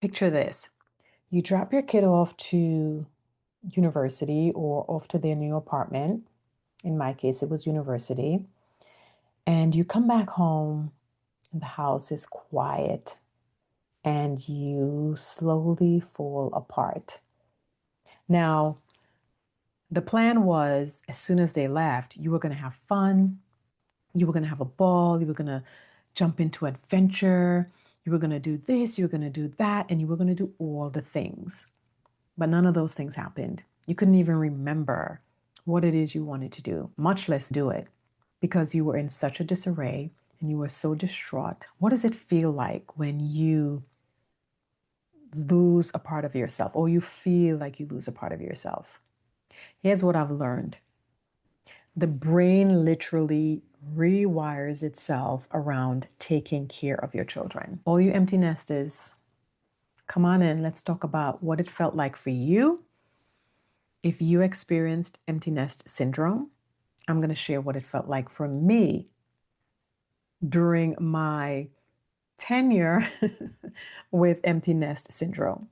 Picture this. You drop your kid off to university or off to their new apartment. In my case, it was university. And you come back home and the house is quiet and you slowly fall apart. Now, the plan was as soon as they left, you were going to have fun. You were going to have a ball. You were going to jump into adventure. You were going to do this. You were going to do that. And you were going to do all the things. But none of those things happened. You couldn't even remember what it is you wanted to do, much less do it, because you were in such a disarray and you were so distraught. What does it feel like when you lose a part of yourself or you feel like you lose a part of yourself? Here's what I've learned. The brain literally rewires itself around taking care of your children. All you empty nesters, come on in. Let's talk about what it felt like for you. If you experienced empty nest syndrome, I'm going to share what it felt like for me during my tenure with empty nest syndrome.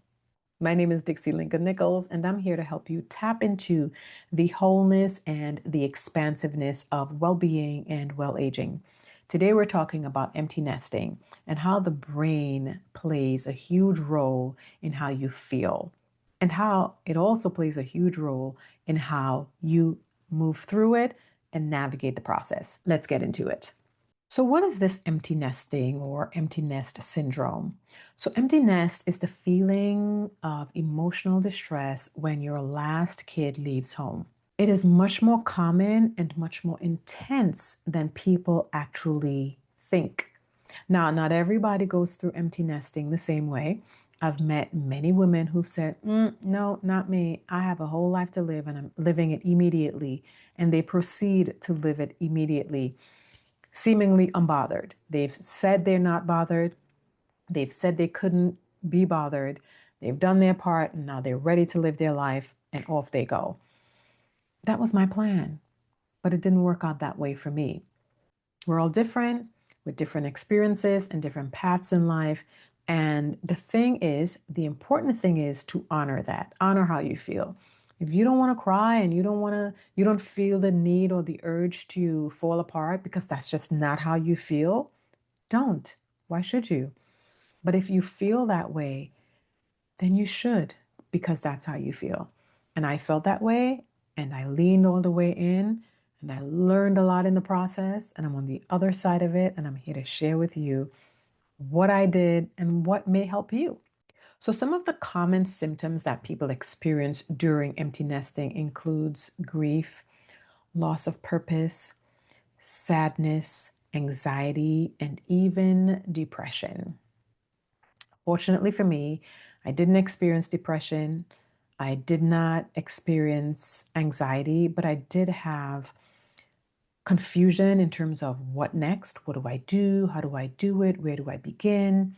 My name is Dixie Nichols, and I'm here to help you tap into the wholeness and the expansiveness of well-being and well-aging. Today, we're talking about empty nesting and how the brain plays a huge role in how you feel, and how it also plays a huge role in how you move through it and navigate the process. Let's get into it. So, what is this empty nesting or empty nest syndrome? So, empty nest is the feeling of emotional distress when your last kid leaves home. It is much more common and much more intense than people actually think. Now, not everybody goes through empty nesting the same way. I've met many women who've said, no, not me. I have a whole life to live and I'm living it immediately. And they proceed to live it immediately, seemingly unbothered. They've said they're not bothered. They've said they couldn't be bothered. They've done their part and now they're ready to live their life and off they go. That was my plan, but it didn't work out that way for me. We're all different with different experiences and different paths in life. And the important thing is to honor that, honor how you feel. If you don't want to cry and you don't feel the need or the urge to fall apart because that's just not how you feel, don't. Why should you? But if you feel that way, then you should, because that's how you feel. And I felt that way and I leaned all the way in and I learned a lot in the process. And I'm on the other side of it and I'm here to share with you what I did and what may help you. So some of the common symptoms that people experience during empty nesting includes grief, loss of purpose, sadness, anxiety, and even depression. Fortunately for me, I didn't experience depression. I did not experience anxiety, but I did have confusion in terms of what next? What do I do? How do I do it? Where do I begin?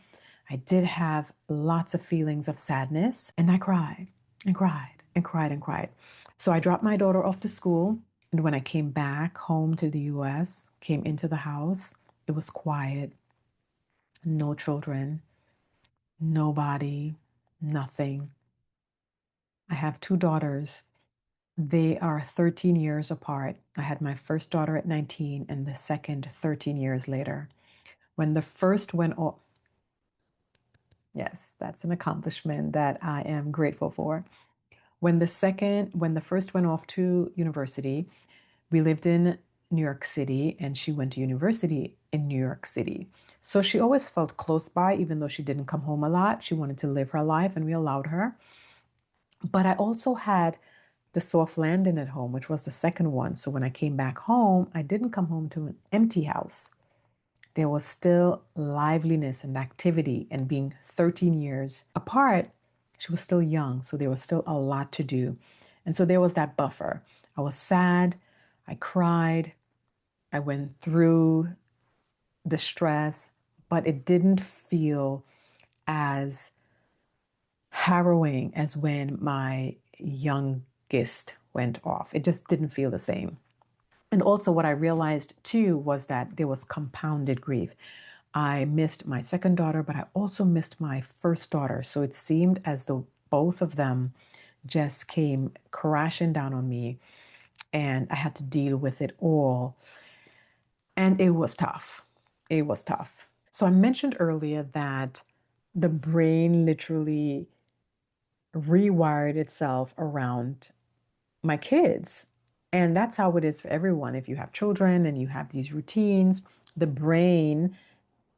I did have lots of feelings of sadness, and I cried and cried and cried and cried. So I dropped my daughter off to school. And when I came back home to the US, came into the house, it was quiet, no children, nobody, nothing. I have two daughters. They are 13 years apart. I had my first daughter at 19 and the second 13 years later. When the first went off, yes, that's an accomplishment that I am grateful for. When the first went off to university, we lived in New York City and she went to university in New York City. So she always felt close by, even though she didn't come home a lot. She wanted to live her life and we allowed her. But I also had the soft landing at home, which was the second one. So when I came back home, I didn't come home to an empty house. There was still liveliness and activity, and being 13 years apart, she was still young. So there was still a lot to do. And so there was that buffer. I was sad. I cried. I went through the stress, but it didn't feel as harrowing as when my youngest went off. It just didn't feel the same. And also, what I realized too was that there was compounded grief. I missed my second daughter, but I also missed my first daughter. So it seemed as though both of them just came crashing down on me, and I had to deal with it all. And it was tough. It was tough. So I mentioned earlier that the brain literally rewired itself around my kids. And that's how it is for everyone. If you have children and you have these routines, the brain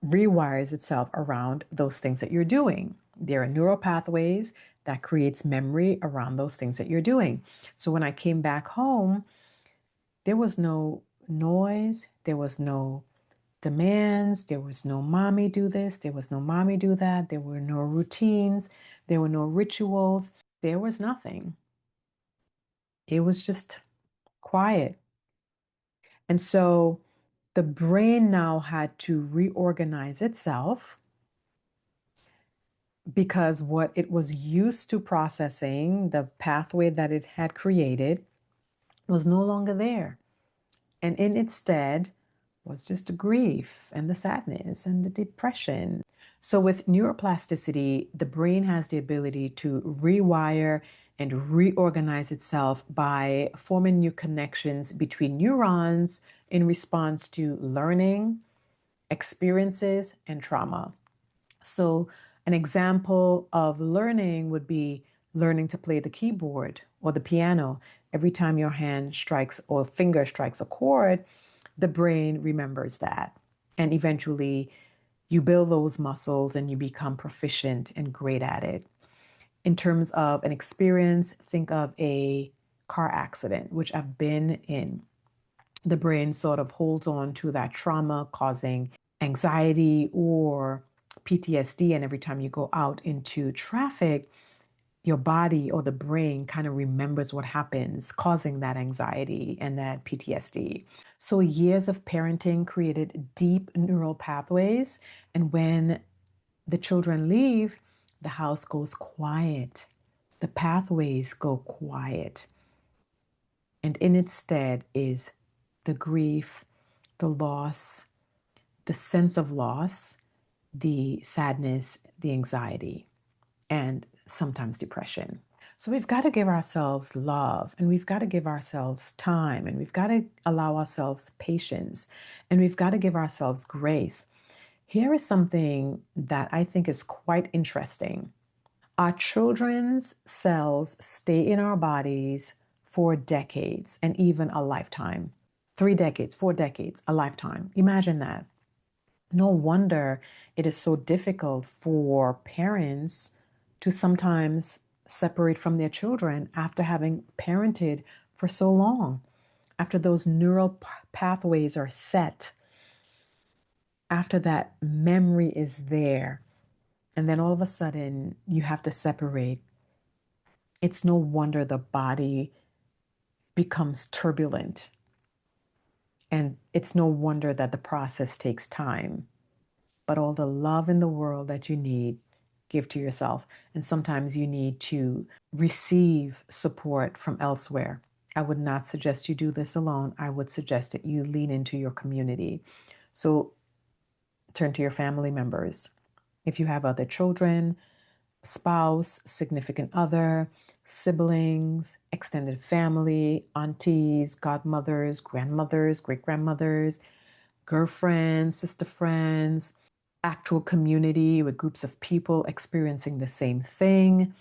rewires itself around those things that you're doing. There are neural pathways that creates memory around those things that you're doing. So when I came back home, there was no noise, there was no demands, there was no mommy do this, there was no mommy do that, there were no routines, there were no rituals, there was nothing. It was just quiet. And so the brain now had to reorganize itself because what it was used to processing, the pathway that it had created, was no longer there. And in its stead was just the grief and the sadness and the depression. So, with neuroplasticity, the brain has the ability to rewire and reorganize itself by forming new connections between neurons in response to learning, experiences, and trauma. So, an example of learning would be learning to play the keyboard or the piano. Every time your hand strikes or finger strikes a chord, the brain remembers that. And eventually, you build those muscles and you become proficient and great at it. In terms of an experience, think of a car accident, which I've been in. The brain sort of holds on to that trauma, causing anxiety or PTSD. And every time you go out into traffic, your body or the brain kind of remembers what happens, causing that anxiety and that PTSD. So, years of parenting created deep neural pathways. And when the children leave, the house goes quiet. The pathways go quiet. And in its stead is the grief, the loss, the sense of loss, the sadness, the anxiety, and sometimes depression. So we've got to give ourselves love, and we've got to give ourselves time, and we've got to allow ourselves patience, and we've got to give ourselves grace. Here is something that I think is quite interesting. Our children's cells stay in our bodies for decades and even a lifetime. 3 decades, 4 decades, a lifetime. Imagine that. No wonder it is so difficult for parents to sometimes separate from their children after having parented for so long. After those neural pathways are set, after that memory is there, and then all of a sudden you have to separate. It's no wonder the body becomes turbulent. And it's no wonder that the process takes time. But all the love in the world that you need, give to yourself. And sometimes you need to receive support from elsewhere. I would not suggest you do this alone. I would suggest that you lean into your community. So turn to your family members. If you have other children, spouse, significant other, siblings, extended family, aunties, godmothers, grandmothers, great grandmothers, girlfriends, sister friends, actual community with groups of people experiencing the same thing,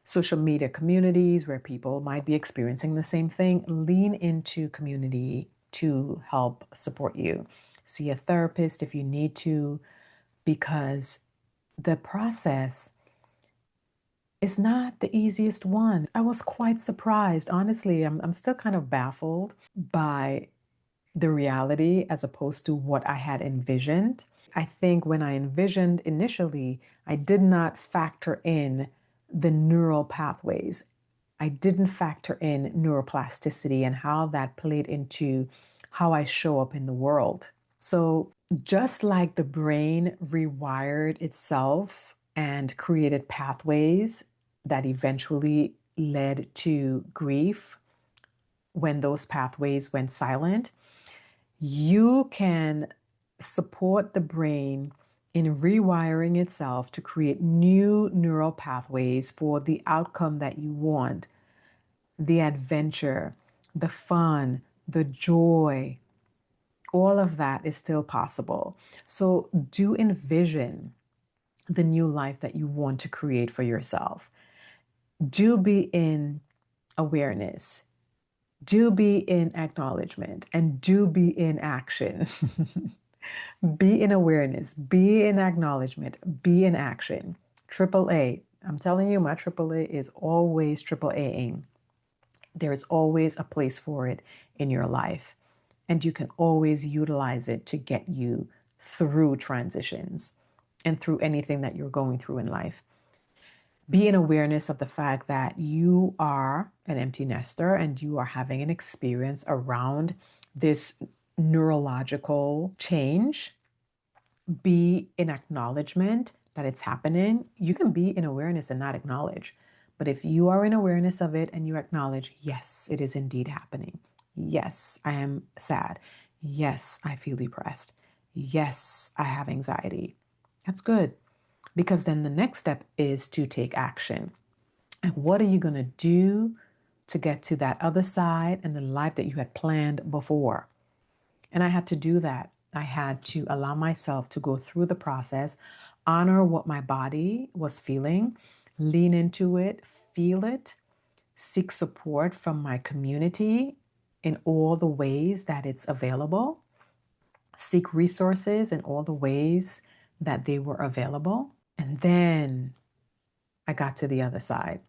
social media communities where people might be experiencing the same thing. Lean into community to help support you. See a therapist if you need to, because the process is not the easiest one. I was quite surprised. Honestly, I'm still kind of baffled by the reality as opposed to what I had envisioned. I think when I envisioned initially, I did not factor in the neural pathways. I didn't factor in neuroplasticity and how that played into how I show up in the world. So, just like the brain rewired itself and created pathways that eventually led to grief when those pathways went silent, you can support the brain in rewiring itself to create new neural pathways for the outcome that you want, the adventure, the fun, the joy, all of that is still possible. So do envision the new life that you want to create for yourself. Do be in awareness, do be in acknowledgement, and do be in action. Be in awareness, be in acknowledgement, be in action. Triple A. I'm telling you, my triple A is always triple Aing. There is always a place for it in your life, and you can always utilize it to get you through transitions and through anything that you're going through in life. Be in awareness of the fact that you are an empty nester and you are having an experience around this neurological change. Be in acknowledgement that it's happening. You can be in awareness and not acknowledge. But if you are in awareness of it and you acknowledge, yes, it is indeed happening. Yes, I am sad. Yes, I feel depressed. Yes, I have anxiety. That's good. Because then the next step is to take action. And what are you going to do to get to that other side and the life that you had planned before? And I had to do that. I had to allow myself to go through the process, honor what my body was feeling, lean into it, feel it, seek support from my community in all the ways that it's available, seek resources in all the ways that they were available. And then I got to the other side.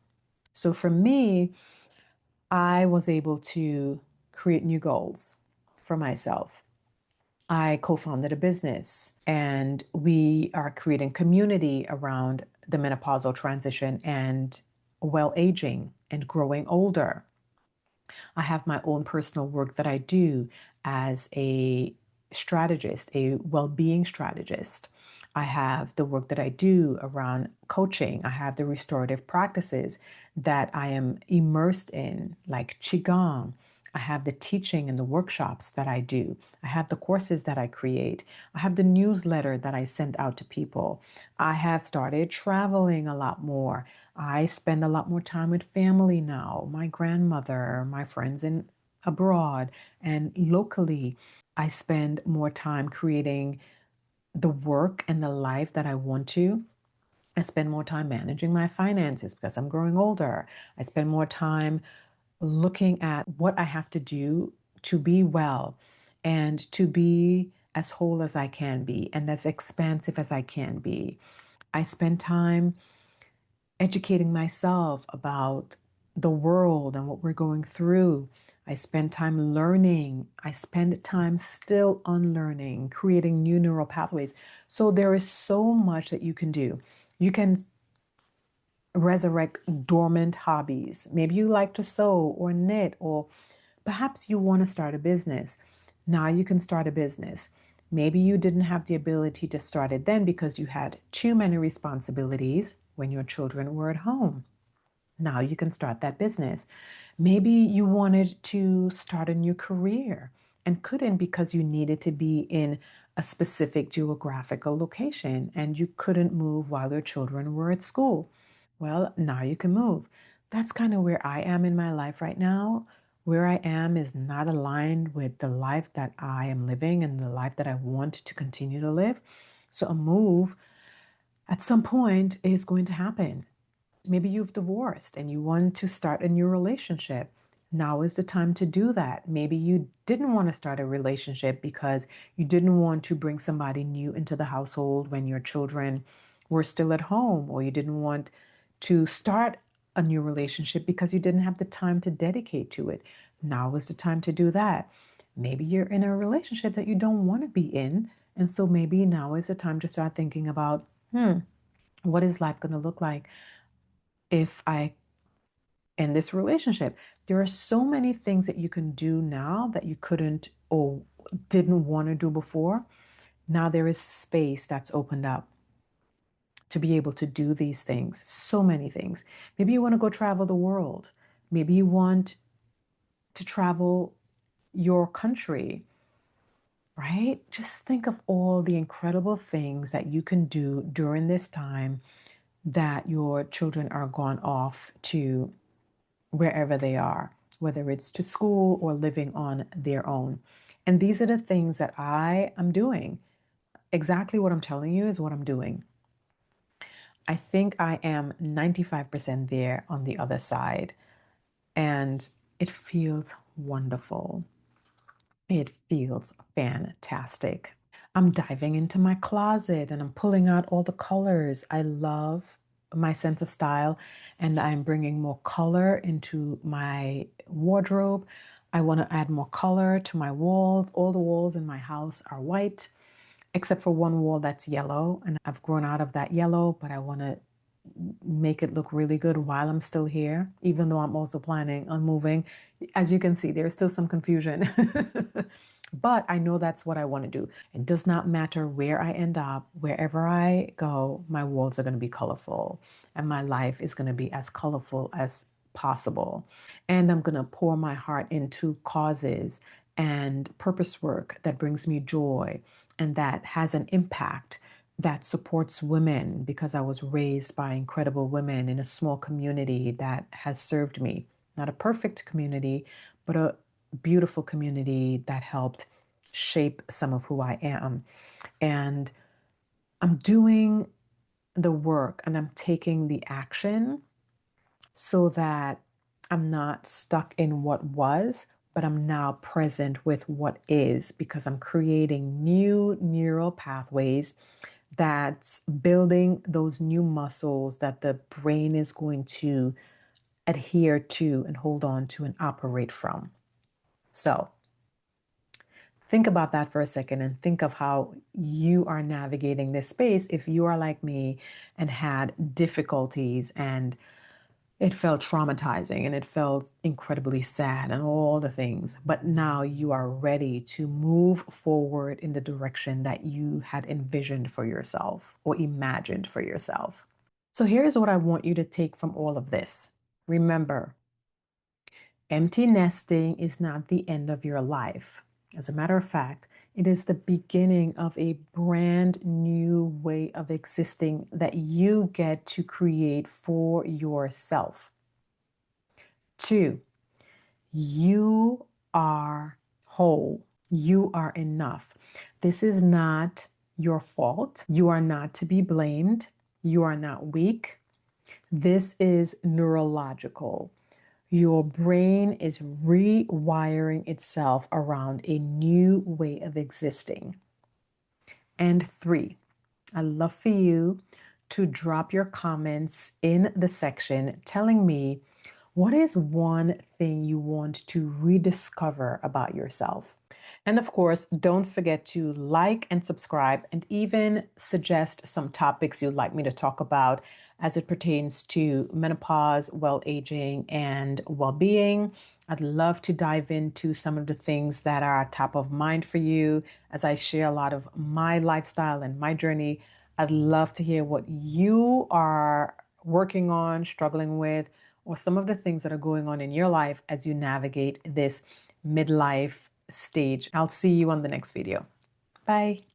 So for me, I was able to create new goals for myself. I co founded a business and we are creating community around the menopausal transition and well aging and growing older. I have my own personal work that I do as a strategist, a well being strategist. I have the work that I do around coaching. I have the restorative practices that I am immersed in, like Qigong. I have the teaching and the workshops that I do. I have the courses that I create. I have the newsletter that I send out to people. I have started traveling a lot more. I spend a lot more time with family now, my grandmother, my friends in abroad and locally. I spend more time creating the work and the life that I want to. I spend more time managing my finances because I'm growing older. I spend more time looking at what I have to do to be well and to be as whole as I can be and as expansive as I can be. I spend time educating myself about the world and what we're going through. I spend time learning. I spend time still unlearning, creating new neural pathways. So there is so much that you can do. You can resurrect dormant hobbies. Maybe you like to sew or knit, or perhaps you want to start a business. Now you can start a business. Maybe you didn't have the ability to start it then because you had too many responsibilities when your children were at home. Now you can start that business. Maybe you wanted to start a new career and couldn't because you needed to be in a specific geographical location and you couldn't move while your children were at school. Well, now you can move. That's kind of where I am in my life right now. Where I am is not aligned with the life that I am living and the life that I want to continue to live. So a move at some point is going to happen. Maybe you've divorced and you want to start a new relationship. Now is the time to do that. Maybe you didn't want to start a relationship because you didn't want to bring somebody new into the household when your children were still at home, or you didn't want to start a new relationship because you didn't have the time to dedicate to it. Now is the time to do that. Maybe you're in a relationship that you don't want to be in. And so maybe now is the time to start thinking about, what is life going to look like if I end this relationship? There are so many things that you can do now that you couldn't or didn't want to do before. Now there is space that's opened up to be able to do these things, so many things. Maybe you want to go travel the world. Maybe you want to travel your country right? Just think of all the incredible things that you can do during this time that your children are gone off to wherever they are, whether it's to school or living on their own. And these are the things that I am doing. Exactly what I'm telling you is what I'm doing. I think I am 95% there on the other side, and it feels wonderful. It feels fantastic. I'm diving into my closet and I'm pulling out all the colors. I love my sense of style, and I'm bringing more color into my wardrobe. I want to add more color to my walls. All the walls in my house are white, except for one wall that's yellow, and I've grown out of that yellow, but I want to make it look really good while I'm still here, even though I'm also planning on moving. As you can see, there's still some confusion, but I know that's what I want to do. It does not matter where I end up, wherever I go, my walls are going to be colorful and my life is going to be as colorful as possible. And I'm going to pour my heart into causes and purpose work that brings me joy and that has an impact that supports women, because I was raised by incredible women in a small community that has served me. Not a perfect community, but a beautiful community that helped shape some of who I am. And I'm doing the work and I'm taking the action so that I'm not stuck in what was, but I'm now present with what is, because I'm creating new neural pathways that's building those new muscles that the brain is going to adhere to and hold on to and operate from. So think about that for a second and think of how you are navigating this space if you are like me and had difficulties and it felt traumatizing and it felt incredibly sad and all the things. But now you are ready to move forward in the direction that you had envisioned for yourself or imagined for yourself. So here's what I want you to take from all of this. Remember, empty nesting is not the end of your life. As a matter of fact, it is the beginning of a brand new way of existing that you get to create for yourself. 2, you are whole. You are enough. This is not your fault. You are not to be blamed. You are not weak. This is neurological. Your brain is rewiring itself around a new way of existing. And 3, I love for you to drop your comments in the section telling me what is one thing you want to rediscover about yourself. And of course, don't forget to like and subscribe and even suggest some topics you'd like me to talk about as it pertains to menopause, well aging, and well being. I'd love to dive into some of the things that are top of mind for you as I share a lot of my lifestyle and my journey. I'd love to hear what you are working on, struggling with, or some of the things that are going on in your life as you navigate this midlife stage. I'll see you on the next video. Bye.